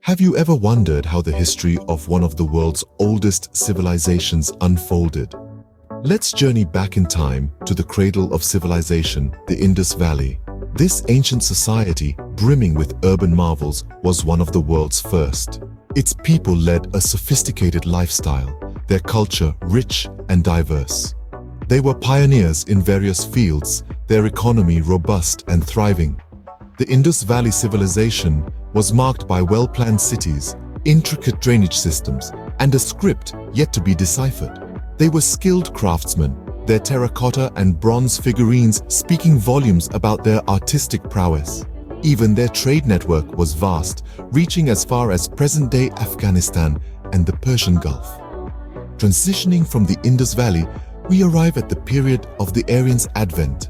Have you ever wondered how the history of one of the world's oldest civilizations unfolded? Let's journey back in time to the cradle of civilization, the Indus Valley. This ancient society, brimming with urban marvels, was one of the world's first. Its people led a sophisticated lifestyle, their culture rich and diverse. They were pioneers in various fields, their economy robust and thriving. The Indus Valley civilization was marked by well-planned cities, intricate drainage systems, and a script yet to be deciphered. They were skilled craftsmen, their terracotta and bronze figurines speaking volumes about their artistic prowess. Even their trade network was vast, reaching as far as present-day Afghanistan and the Persian Gulf. Transitioning from the Indus Valley, we arrive at the period of the Aryans' advent.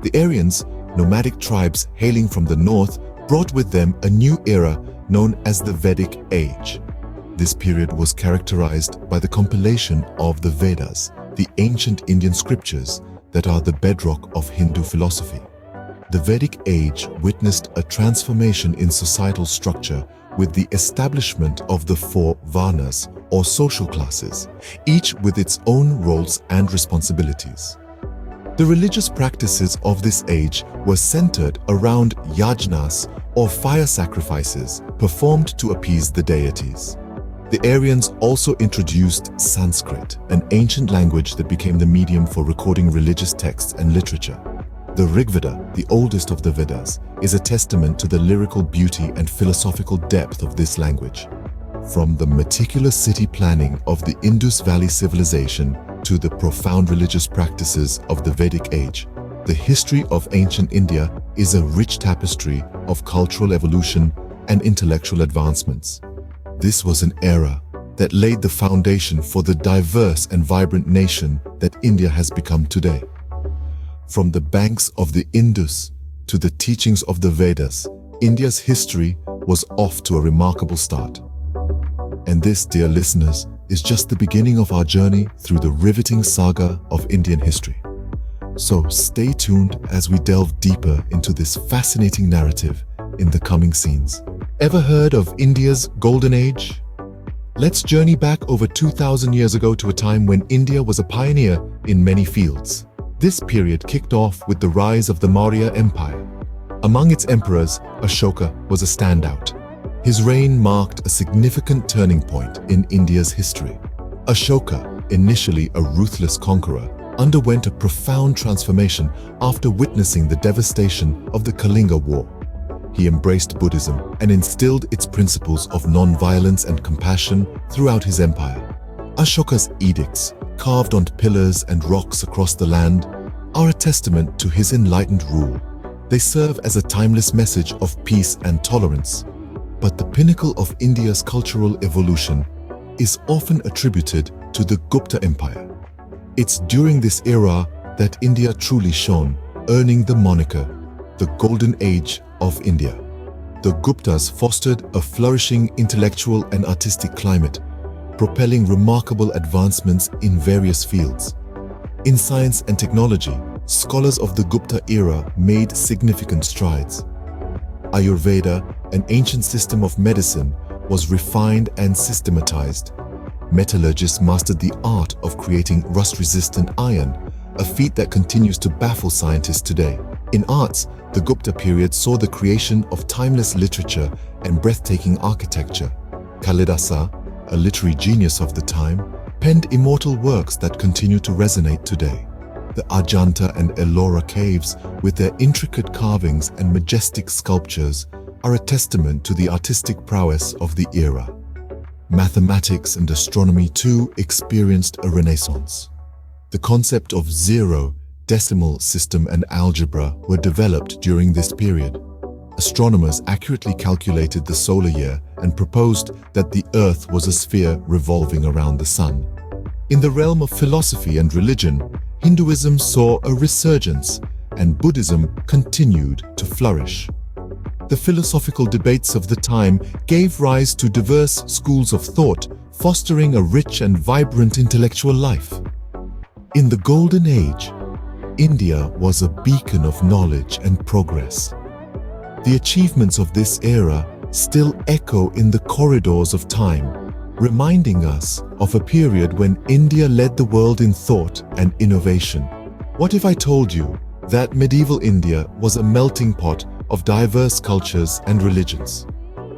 The Aryans, nomadic tribes hailing from the north, brought with them a new era known as the Vedic Age. This period was characterized by the compilation of the Vedas, the ancient Indian scriptures that are the bedrock of Hindu philosophy. The Vedic age witnessed a transformation in societal structure with the establishment of the four Varnas, or social classes, each with its own roles and responsibilities. The religious practices of this age were centered around yajnas, or fire sacrifices, performed to appease the deities. The Aryans also introduced Sanskrit, an ancient language that became the medium for recording religious texts and literature. The Rig Veda, the oldest of the Vedas, is a testament to the lyrical beauty and philosophical depth of this language. From the meticulous city planning of the Indus Valley civilization to the profound religious practices of the Vedic age, the history of ancient India is a rich tapestry of cultural evolution and intellectual advancements. This was an era that laid the foundation for the diverse and vibrant nation that India has become today. From the banks of the Indus to the teachings of the Vedas, India's history was off to a remarkable start. And this, dear listeners, is just the beginning of our journey through the riveting saga of Indian history. So stay tuned as we delve deeper into this fascinating narrative in the coming scenes. Ever heard of India's Golden Age? Let's journey back over 2,000 years ago to a time when India was a pioneer in many fields. This period kicked off with the rise of the Maurya Empire. Among its emperors, Ashoka was a standout. His reign marked a significant turning point in India's history. Ashoka, initially a ruthless conqueror, underwent a profound transformation after witnessing the devastation of the Kalinga War. He embraced Buddhism and instilled its principles of non-violence and compassion throughout his empire. Ashoka's edicts, carved on pillars and rocks across the land, are a testament to his enlightened rule. They serve as a timeless message of peace and tolerance. But the pinnacle of India's cultural evolution is often attributed to the Gupta Empire. It's during this era that India truly shone, earning the moniker, the Golden Age of India. The Guptas fostered a flourishing intellectual and artistic climate, propelling remarkable advancements in various fields. In science and technology, scholars of the Gupta era made significant strides. Ayurveda, an ancient system of medicine, was refined and systematized. Metallurgists mastered the art of creating rust-resistant iron, a feat that continues to baffle scientists today. In arts, the Gupta period saw the creation of timeless literature and breathtaking architecture. Kalidasa, a literary genius of the time, penned immortal works that continue to resonate today. The Ajanta and Ellora caves, with their intricate carvings and majestic sculptures, are a testament to the artistic prowess of the era. Mathematics and astronomy too experienced a renaissance. The concept of zero, decimal system and algebra were developed during this period. Astronomers accurately calculated the solar year and proposed that the Earth was a sphere revolving around the Sun. In the realm of philosophy and religion, Hinduism saw a resurgence and Buddhism continued to flourish. The philosophical debates of the time gave rise to diverse schools of thought, fostering a rich and vibrant intellectual life. In the Golden Age, India was a beacon of knowledge and progress. The achievements of this era still echo in the corridors of time, reminding us of a period when India led the world in thought and innovation. What if I told you that medieval India was a melting pot of diverse cultures and religions?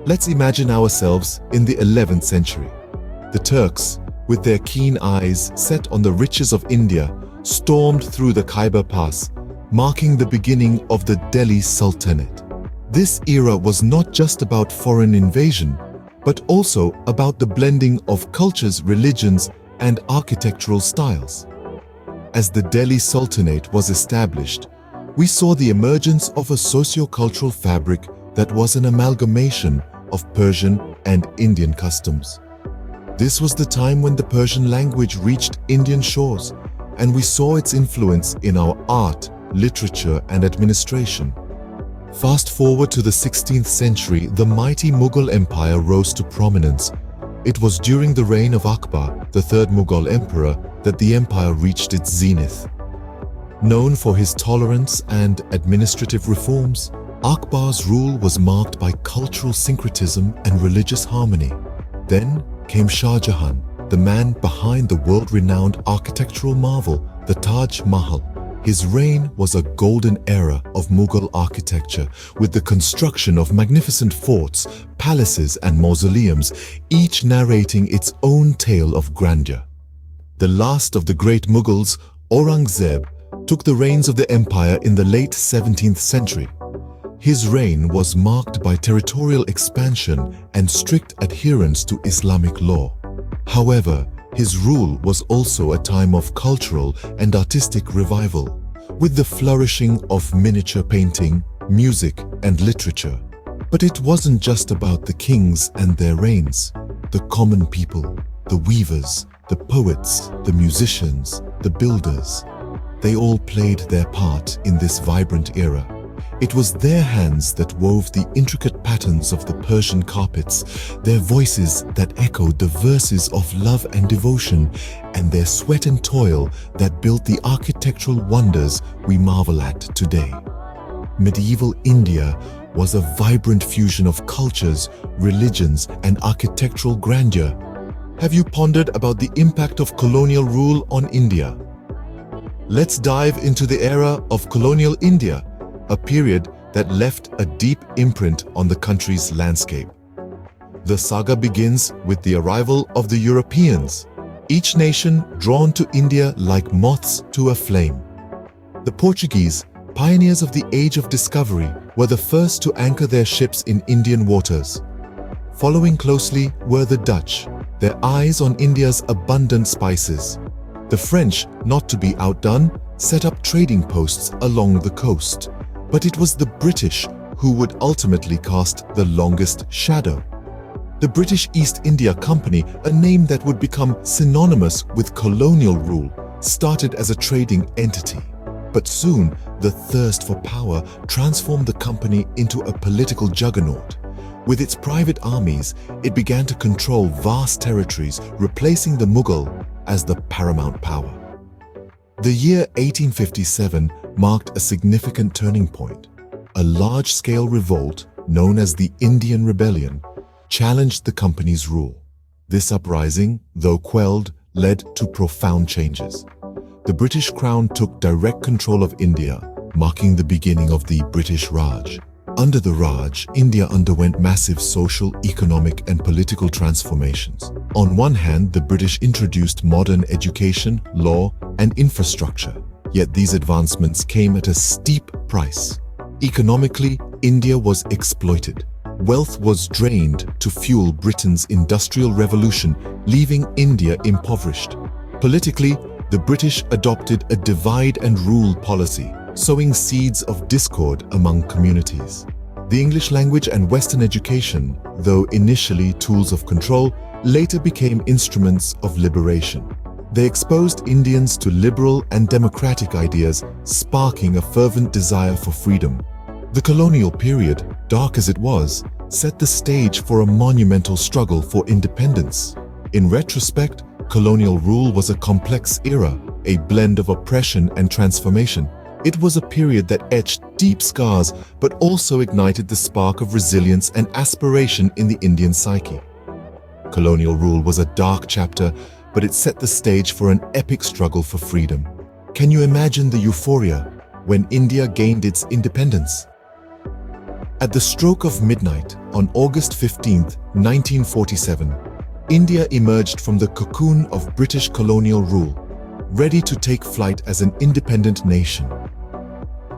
Let's imagine ourselves in the 11th century. The Turks, with their keen eyes set on the riches of India, stormed through the Khyber Pass, marking the beginning of the Delhi Sultanate. This era was not just about foreign invasion, but also about the blending of cultures, religions, and architectural styles. As the Delhi Sultanate was established, we saw the emergence of a socio-cultural fabric that was an amalgamation of Persian and Indian customs. This was the time when the Persian language reached Indian shores, and we saw its influence in our art, literature, and administration. Fast forward to the 16th century, the mighty Mughal Empire rose to prominence. It was during the reign of Akbar, the third Mughal emperor, that the empire reached its zenith. Known for his tolerance and administrative reforms, Akbar's rule was marked by cultural syncretism and religious harmony. Then came Shah Jahan, the man behind the world-renowned architectural marvel, the Taj Mahal. His reign was a golden era of Mughal architecture, with the construction of magnificent forts, palaces, and mausoleums, each narrating its own tale of grandeur. The last of the great Mughals, Aurangzeb, took the reins of the empire in the late 17th century. His reign was marked by territorial expansion and strict adherence to Islamic law. However, his rule was also a time of cultural and artistic revival, with the flourishing of miniature painting, music, and literature. But it wasn't just about the kings and their reigns. The common people, the weavers, the poets, the musicians, the builders, they all played their part in this vibrant era. It was their hands that wove the intricate patterns of the Persian carpets, their voices that echoed the verses of love and devotion, and their sweat and toil that built the architectural wonders we marvel at today. Medieval India was a vibrant fusion of cultures, religions, and architectural grandeur. Have you pondered about the impact of colonial rule on India? Let's dive into the era of Colonial India, a period that left a deep imprint on the country's landscape. The saga begins with the arrival of the Europeans, each nation drawn to India like moths to a flame. The Portuguese, pioneers of the Age of Discovery, were the first to anchor their ships in Indian waters. Following closely were the Dutch, their eyes on India's abundant spices. The French, not to be outdone, set up trading posts along the coast. But it was the British who would ultimately cast the longest shadow. The British East India Company, a name that would become synonymous with colonial rule, started as a trading entity. But soon, the thirst for power transformed the company into a political juggernaut. With its private armies, it began to control vast territories, replacing the Mughal as the paramount power. The year 1857 marked a significant turning point. A large-scale revolt, known as the Indian Rebellion, challenged the company's rule. This uprising, though quelled, led to profound changes. The British Crown took direct control of India, marking the beginning of the British Raj. Under the Raj, India underwent massive social, economic, and political transformations. On one hand, the British introduced modern education, law, and infrastructure. Yet these advancements came at a steep price. Economically, India was exploited. Wealth was drained to fuel Britain's industrial revolution, leaving India impoverished. Politically, the British adopted a divide-and-rule policy, sowing seeds of discord among communities. The English language and Western education, though initially tools of control, later became instruments of liberation. They exposed Indians to liberal and democratic ideas, sparking a fervent desire for freedom. The colonial period, dark as it was, set the stage for a monumental struggle for independence. In retrospect, colonial rule was a complex era, a blend of oppression and transformation. It was a period that etched deep scars but also ignited the spark of resilience and aspiration in the Indian psyche. Colonial rule was a dark chapter, but it set the stage for an epic struggle for freedom. Can you imagine the euphoria when India gained its independence? At the stroke of midnight on August 15, 1947, India emerged from the cocoon of British colonial rule, ready to take flight as an independent nation.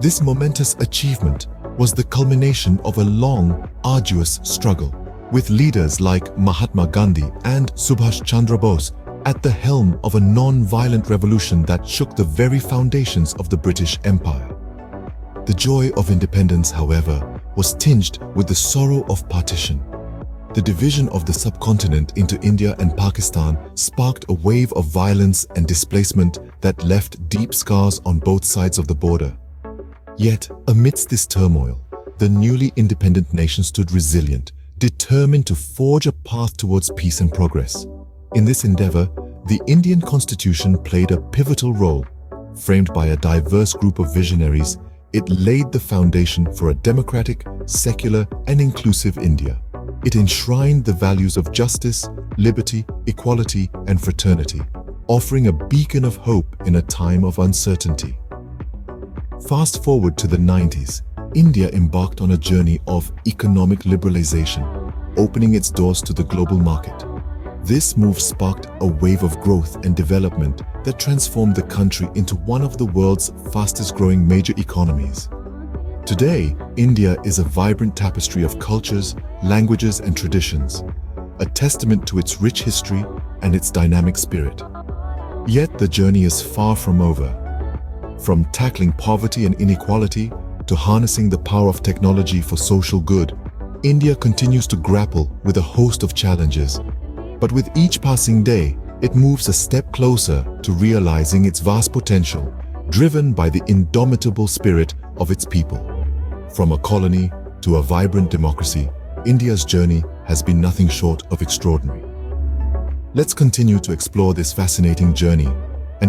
This momentous achievement was the culmination of a long, arduous struggle, with leaders like Mahatma Gandhi and Subhash Chandra Bose at the helm of a non-violent revolution that shook the very foundations of the British Empire. The joy of independence, however, was tinged with the sorrow of partition. The division of the subcontinent into India and Pakistan sparked a wave of violence and displacement that left deep scars on both sides of the border. Yet, amidst this turmoil, the newly independent nation stood resilient, determined to forge a path towards peace and progress. In this endeavor, the Indian Constitution played a pivotal role. Framed by a diverse group of visionaries, it laid the foundation for a democratic, secular, and inclusive India. It enshrined the values of justice, liberty, equality, and fraternity, offering a beacon of hope in a time of uncertainty. Fast forward to the 90s, India embarked on a journey of economic liberalization, opening its doors to the global market. This move sparked a wave of growth and development that transformed the country into one of the world's fastest-growing major economies. Today, India is a vibrant tapestry of cultures, languages, and traditions, a testament to its rich history and its dynamic spirit. Yet the journey is far from over. From tackling poverty and inequality to harnessing the power of technology for social good, India continues to grapple with a host of challenges. But with each passing day, it moves a step closer to realizing its vast potential, driven by the indomitable spirit of its people. From a colony to a vibrant democracy, India's journey has been nothing short of extraordinary. Let's continue to explore this fascinating journey